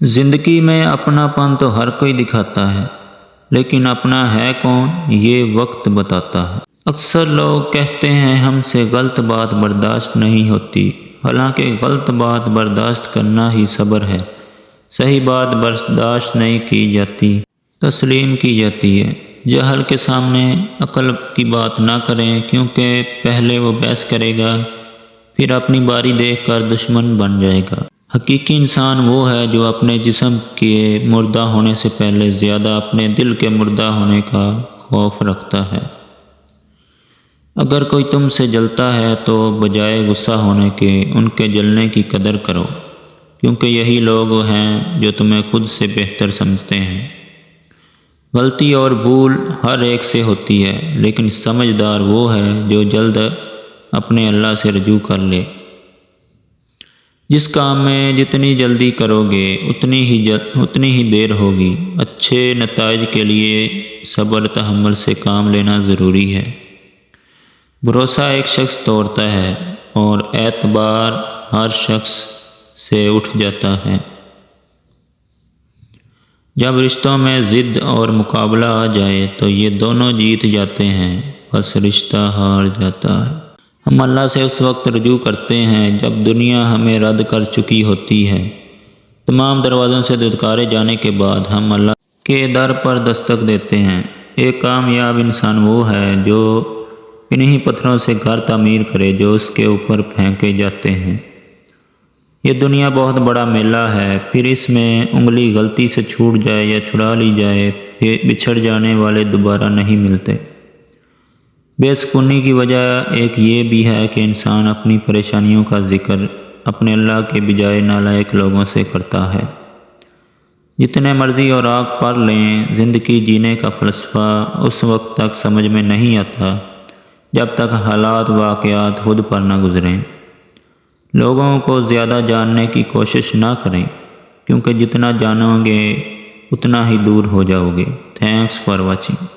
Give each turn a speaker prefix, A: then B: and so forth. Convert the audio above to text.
A: زندگی میں اپنا پن تو ہر کوئی دکھاتا ہے، لیکن اپنا ہے کون یہ وقت بتاتا ہے۔ اکثر لوگ کہتے ہیں ہم سے غلط بات برداشت نہیں ہوتی، حالانکہ غلط بات برداشت کرنا ہی صبر ہے۔ صحیح بات برداشت نہیں کی جاتی، تسلیم کی جاتی ہے۔ جہل کے سامنے عقل کی بات نہ کریں، کیونکہ پہلے وہ بحث کرے گا، پھر اپنی باری دیکھ کر دشمن بن جائے گا۔ حقیقی انسان وہ ہے جو اپنے جسم کے مردہ ہونے سے پہلے زیادہ اپنے دل کے مردہ ہونے کا خوف رکھتا ہے۔ اگر کوئی تم سے جلتا ہے تو بجائے غصہ ہونے کے ان کے جلنے کی قدر کرو، کیونکہ یہی لوگ ہیں جو تمہیں خود سے بہتر سمجھتے ہیں۔ غلطی اور بھول ہر ایک سے ہوتی ہے، لیکن سمجھدار وہ ہے جو جلد اپنے اللہ سے رجوع کر لے۔ جس کام میں جتنی جلدی کرو گے اتنی ہی دیر ہوگی۔ اچھے نتائج کے لیے صبر تحمل سے کام لینا ضروری ہے۔ بھروسہ ایک شخص توڑتا ہے اور اعتبار ہر شخص سے اٹھ جاتا ہے۔ جب رشتوں میں ضد اور مقابلہ آ جائے تو یہ دونوں جیت جاتے ہیں، بس رشتہ ہار جاتا ہے۔ ہم اللہ سے اس وقت رجوع کرتے ہیں جب دنیا ہمیں رد کر چکی ہوتی ہے۔ تمام دروازوں سے دھتکارے جانے کے بعد ہم اللہ کے در پر دستک دیتے ہیں۔ ایک کامیاب انسان وہ ہے جو انہی پتھروں سے گھر تعمیر کرے جو اس کے اوپر پھینکے جاتے ہیں۔ یہ دنیا بہت بڑا میلہ ہے، پھر اس میں انگلی غلطی سے چھوٹ جائے یا چھڑا لی جائے، پھر بچھڑ جانے والے دوبارہ نہیں ملتے۔ بے سکونی کی وجہ ایک یہ بھی ہے کہ انسان اپنی پریشانیوں کا ذکر اپنے اللہ کے بجائے نالائق لوگوں سے کرتا ہے۔ جتنے مرضی اوراق پڑھ لیں، زندگی جینے کا فلسفہ اس وقت تک سمجھ میں نہیں آتا جب تک حالات واقعات خود پر نہ گزریں۔ لوگوں کو زیادہ جاننے کی کوشش نہ کریں، کیونکہ جتنا جانو گے اتنا ہی دور ہو جاؤ گے۔ Thanks for watching.